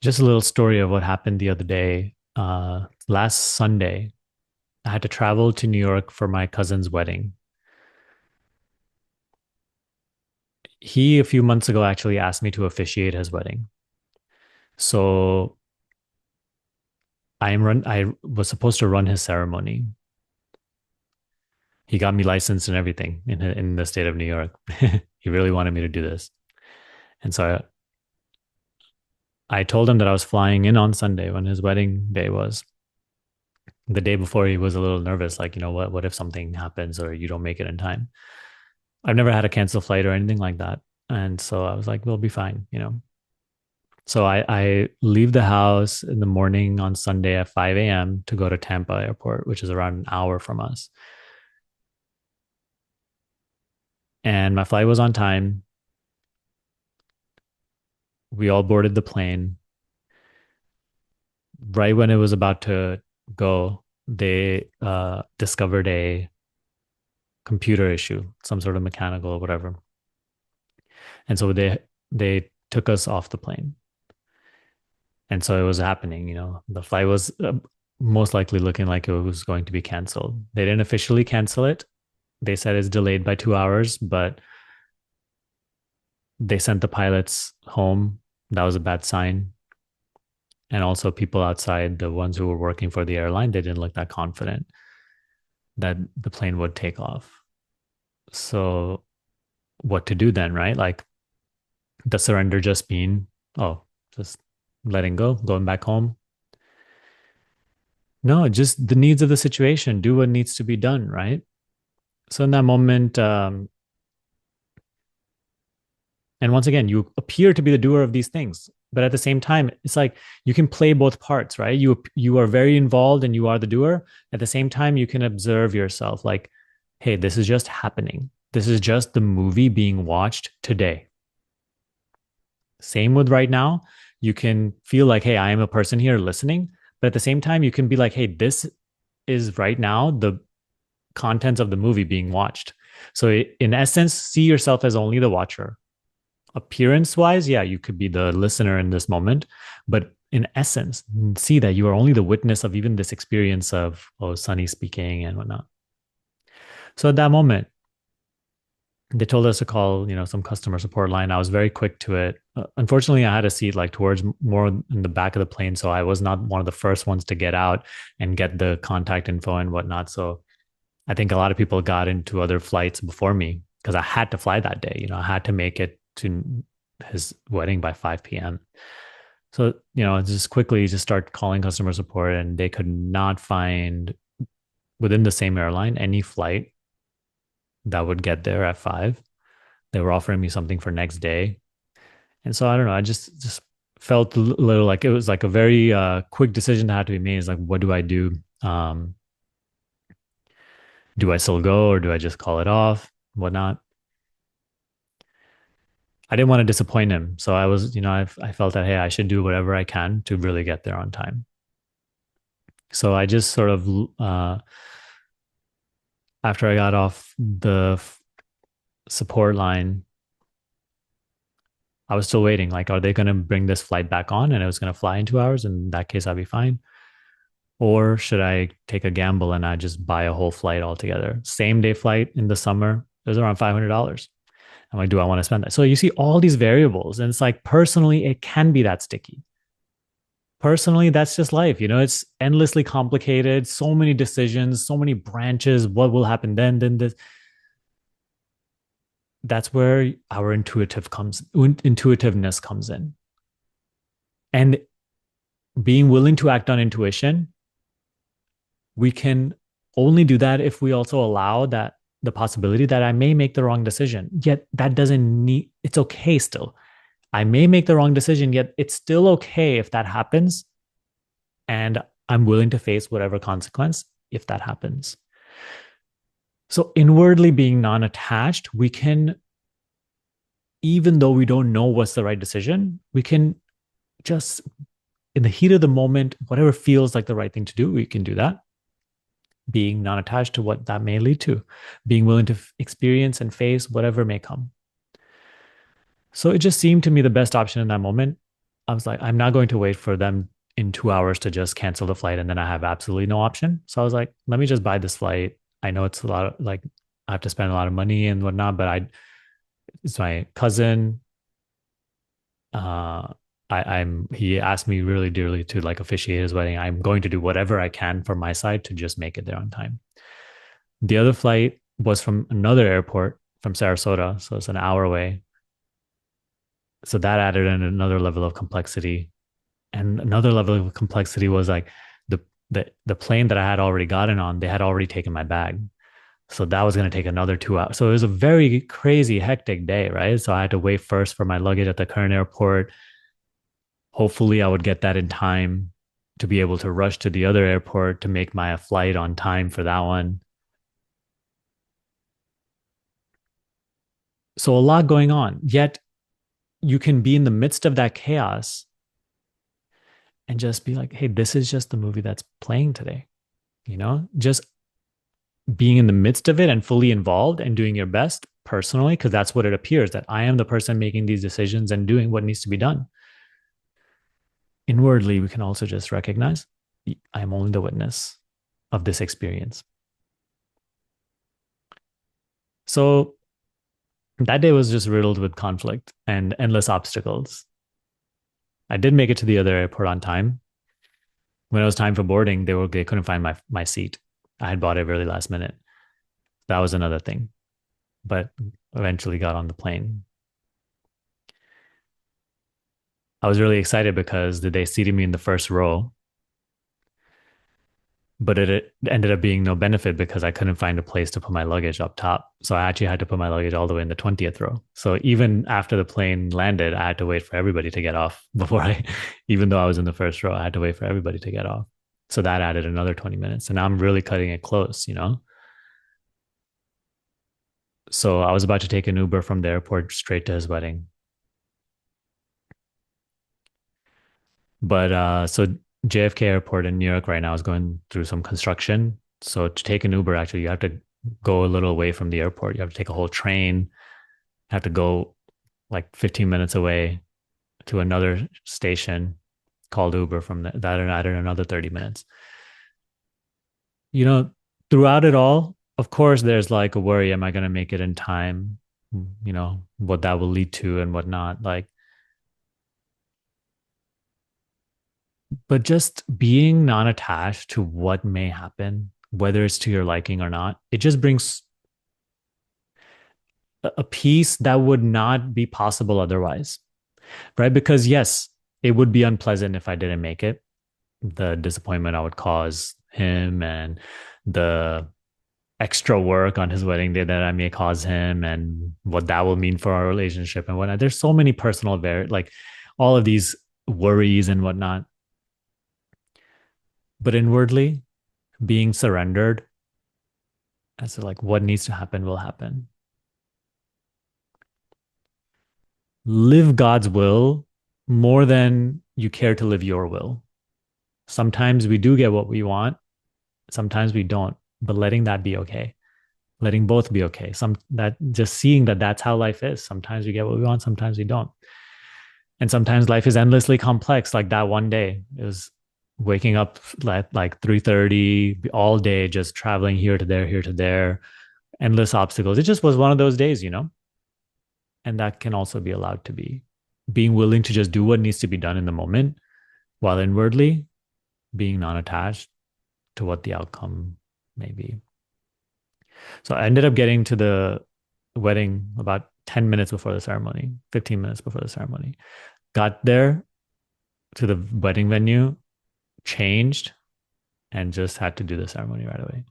Just a little story of what happened the other day. Last Sunday, I had to travel to New York for my cousin's wedding. He, a few months ago, actually asked me to officiate his wedding. So I was supposed to run his ceremony. He got me licensed and everything in the state of New York. He really wanted me to do this. And so I told him that I was flying in on Sunday when his wedding day was. The day before, he was a little nervous, like, what if something happens or you don't make it in time? I've never had a cancel flight or anything like that. And so I was like, we'll be fine. So I leave the house in the morning on Sunday at 5 a.m. to go to Tampa Airport, which is around an hour from us. And my flight was on time. We all boarded the plane. Right when it was about to go, they discovered a computer issue, some sort of mechanical or whatever. And so they took us off the plane. And so it was happening. The flight was most likely looking like it was going to be canceled. They didn't officially cancel it. They said it's delayed by 2 hours, but they sent the pilots home. That was a bad sign. And also, people outside, the ones who were working for the airline, they didn't look that confident that the plane would take off. So, what to do then, right? Like, the surrender just mean, oh, just letting go, going back home? No, just the needs of the situation. Do what needs to be done, right? So in that moment, and once again, you appear to be the doer of these things, but at the same time, it's like you can play both parts, right? You are very involved and you are the doer. At the same time, you can observe yourself, like, hey, this is just happening. This is just the movie being watched today. Same with right now. You can feel like, hey, I am a person here listening, but at the same time, you can be like, hey, this is right now the contents of the movie being watched. So in essence, see yourself as only the watcher. Appearance wise, yeah, you could be the listener in this moment, but in essence, see that you are only the witness of even this experience of, oh, Sunny speaking and whatnot. So at that moment, they told us to call, some customer support line. I was very quick to it. Unfortunately, I had a seat like towards more in the back of the plane, so I was not one of the first ones to get out and get the contact info and whatnot. So I think a lot of people got into other flights before me because I had to fly that day. I had to make it to his wedding by 5 p.m. So, just quickly just start calling customer support, and they could not find within the same airline any flight that would get there at 5. They were offering me something for next day. And so I don't know, I just felt a little like it was like a very quick decision that had to be made. It's like, what do I do? Do I still go or do I just call it off? Whatnot. I didn't want to disappoint him. So I felt that, hey, I should do whatever I can to really get there on time. So I just sort of, after I got off the support line, I was still waiting. Like, are they going to bring this flight back on and it was going to fly in 2 hours? In that case, I'll be fine. Or should I take a gamble and I just buy a whole flight altogether? Same day flight in the summer, it was around $500. I'm like, do I want to spend that? So you see all these variables, and it's like personally, it can be that sticky. Personally, that's just life. It's endlessly complicated, so many decisions, so many branches. What will happen then this. That's where our intuitiveness comes in. And being willing to act on intuition, we can only do that if we also allow that the possibility that I may make the wrong decision. Yet that doesn't need, it's okay still. I may make the wrong decision, yet it's still okay if that happens. And I'm willing to face whatever consequence if that happens. So, inwardly being non attached, we can, even though we don't know what's the right decision, we can just, in the heat of the moment, whatever feels like the right thing to do, we can do that. Being non attached to what that may lead to, being willing to experience and face whatever may come. So, it just seemed to me the best option in that moment. I was like, I'm not going to wait for them in 2 hours to just cancel the flight and then I have absolutely no option. So I was like, let me just buy this flight. I know it's a lot of like I have to spend a lot of money and whatnot, but it's my cousin. Uh I'm he asked me really dearly to like officiate his wedding. I'm going to do whatever I can from my side to just make it there on time. The other flight was from another airport from Sarasota, so it's an hour away. So that added in another level of complexity. And another level of complexity was like the the plane that I had already gotten on, they had already taken my bag. So that was going to take another 2 hours. So it was a very crazy, hectic day, right? So I had to wait first for my luggage at the current airport. Hopefully, I would get that in time to be able to rush to the other airport to make my flight on time for that one. So a lot going on. Yet you can be in the midst of that chaos and just be like, hey, this is just the movie that's playing today. Just being in the midst of it and fully involved and doing your best personally, because that's what it appears that I am the person making these decisions and doing what needs to be done. Inwardly, we can also just recognize I am only the witness of this experience. So that day was just riddled with conflict and endless obstacles. I did make it to the other airport on time. When it was time for boarding, they couldn't find my seat. I had bought it really last minute. That was another thing, but eventually got on the plane. I was really excited because they seated me in the first row, but it ended up being no benefit because I couldn't find a place to put my luggage up top. So I actually had to put my luggage all the way in the 20th row. So even after the plane landed, I had to wait for everybody to get off before even though I was in the first row, I had to wait for everybody to get off. So that added another 20 minutes. And now I'm really cutting it close. So I was about to take an Uber from the airport straight to his wedding. But so JFK Airport in New York right now is going through some construction. So to take an Uber, actually, you have to go a little away from the airport. You have to take a whole train. You have to go like 15 minutes away to another station called Uber from that and added another 30 minutes. You know, throughout it all, of course, there's like a worry, am I going to make it in time? What that will lead to and whatnot. Like, but just being non attached to what may happen, whether it's to your liking or not, it just brings a peace that would not be possible otherwise, right? Because yes, it would be unpleasant if I didn't make it. The disappointment I would cause him and the extra work on his wedding day that I may cause him and what that will mean for our relationship and whatnot. There's so many personal like all of these worries and whatnot. But inwardly, being surrendered as to like what needs to happen will happen. Live God's will more than you care to live your will. Sometimes we do get what we want, sometimes we don't, but letting that be okay. Letting both be okay. Some that just seeing that that's how life is. Sometimes we get what we want, sometimes we don't. And sometimes life is endlessly complex. Like that one day, it was waking up at like 3:30 all day, just traveling here to there, endless obstacles. It just was one of those days. And that can also be allowed to be being willing to just do what needs to be done in the moment while inwardly being non-attached to what the outcome may be. So I ended up getting to the wedding about 10 minutes before the ceremony, 15 minutes before the ceremony. Got there to the wedding venue, changed, and just had to do the ceremony right away.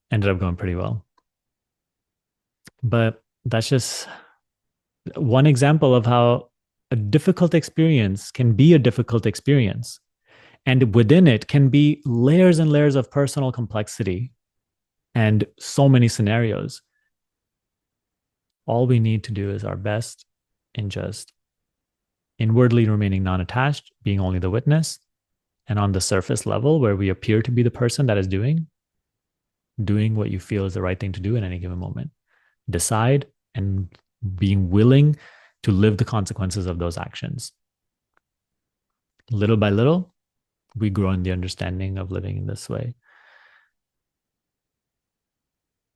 Ended up going pretty well. But that's just one example of how a difficult experience can be a difficult experience. And within it can be layers and layers of personal complexity and so many scenarios. All we need to do is our best in just inwardly remaining non attached, being only the witness, and on the surface level where we appear to be the person that is doing what you feel is the right thing to do in any given moment. Decide and being willing to live the consequences of those actions. Little by little, we grow in the understanding of living in this way.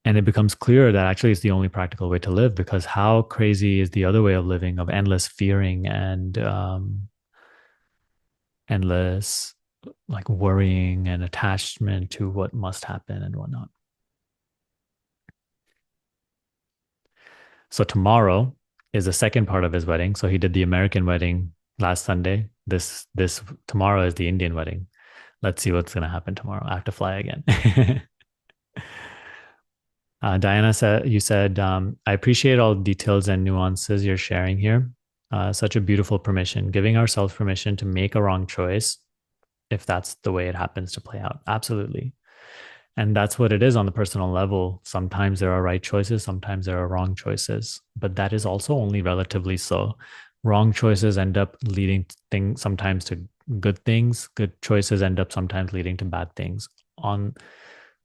And it becomes clear that actually it's the only practical way to live, because how crazy is the other way of living, of endless fearing and endless like worrying and attachment to what must happen and whatnot. So tomorrow is the second part of his wedding. So he did the American wedding last Sunday. This tomorrow is the Indian wedding. Let's see what's going to happen tomorrow. I have to fly again. Diana said, you said, I appreciate all the details and nuances you're sharing here. Such a beautiful permission, giving ourselves permission to make a wrong choice if that's the way it happens to play out. Absolutely. And that's what it is on the personal level. Sometimes there are right choices, sometimes there are wrong choices, but that is also only relatively so. Wrong choices end up leading things sometimes to good things. Good choices end up sometimes leading to bad things. On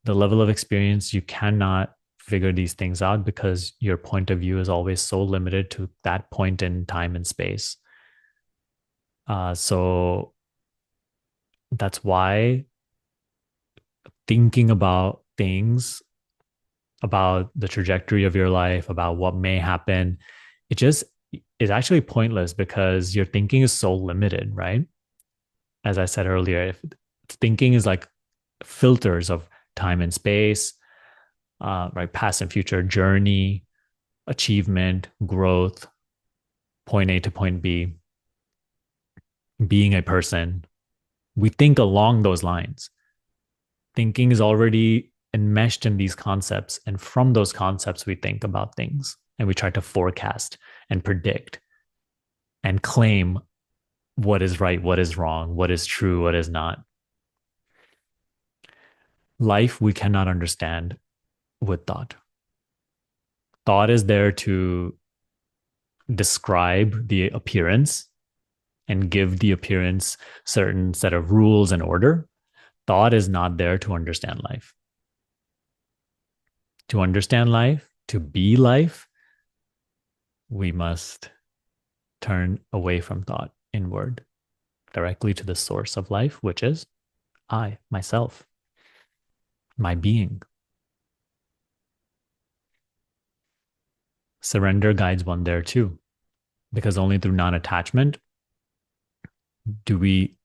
the level of experience, you cannot figure these things out because your point of view is always so limited to that point in time and space. So that's why thinking about things, about the trajectory of your life, about what may happen, it just is actually pointless because your thinking is so limited, right? As I said earlier, if thinking is like filters of time and space, right? Past and future journey, achievement, growth, point A to point B, being a person. We think along those lines. Thinking is already enmeshed in these concepts. And from those concepts, we think about things and we try to forecast and predict and claim what is right, what is wrong, what is true, what is not. Life we cannot understand with thought. Thought is there to describe the appearance and give the appearance certain set of rules and order. Thought is not there to understand life. To understand life, to be life, we must turn away from thought inward, directly to the source of life, which is I, myself, my being. Surrender guides one there too, because only through non attachment do we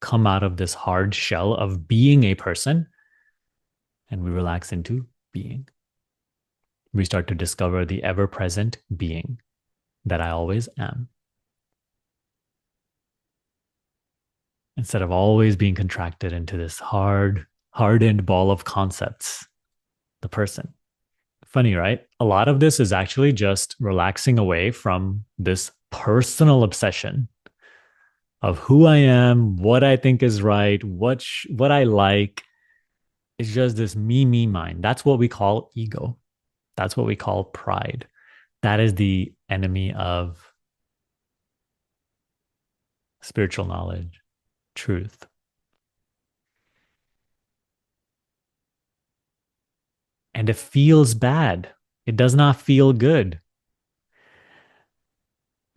come out of this hard shell of being a person and we relax into being. We start to discover the ever present being that I always am, instead of always being contracted into this hardened ball of concepts, the person. Funny, right? A lot of this is actually just relaxing away from this personal obsession of who I am, what I think is right, what I like. It's just this me mind. That's what we call ego. That's what we call pride. That is the enemy of spiritual knowledge, truth. And it feels bad. It does not feel good.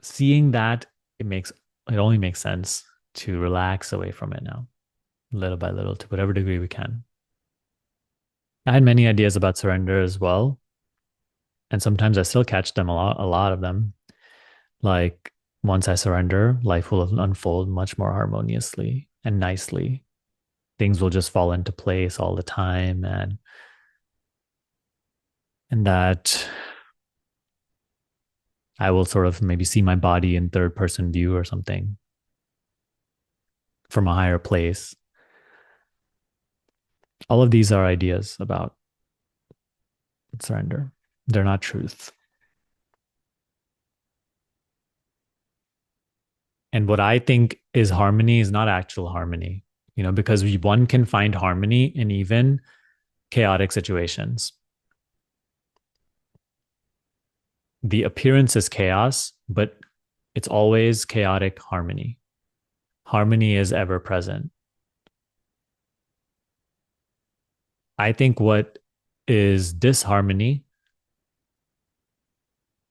Seeing that, it only makes sense to relax away from it now, little by little, to whatever degree we can. I had many ideas about surrender as well, and sometimes I still catch them a lot of them. Like once I surrender, life will unfold much more harmoniously and nicely. Things will just fall into place all the time, and that I will sort of maybe see my body in third person view or something from a higher place. All of these are ideas about surrender. They're not truth. And what I think is harmony is not actual harmony, because one can find harmony in even chaotic situations. The appearance is chaos, but it's always chaotic harmony. Harmony is ever present. I think what is disharmony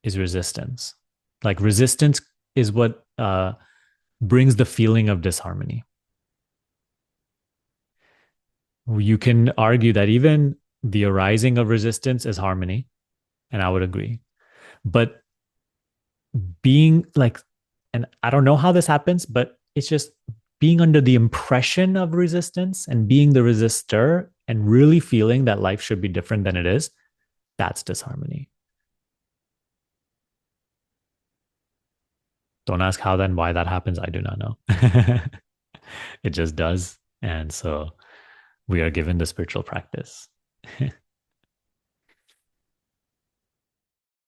is resistance. Like resistance is what brings the feeling of disharmony. You can argue that even the arising of resistance is harmony, and I would agree. But being like, and I don't know how this happens, but it's just being under the impression of resistance and being the resistor and really feeling that life should be different than it is, that's disharmony. Don't ask how then why that happens. I do not know. It just does. And so we are given the spiritual practice.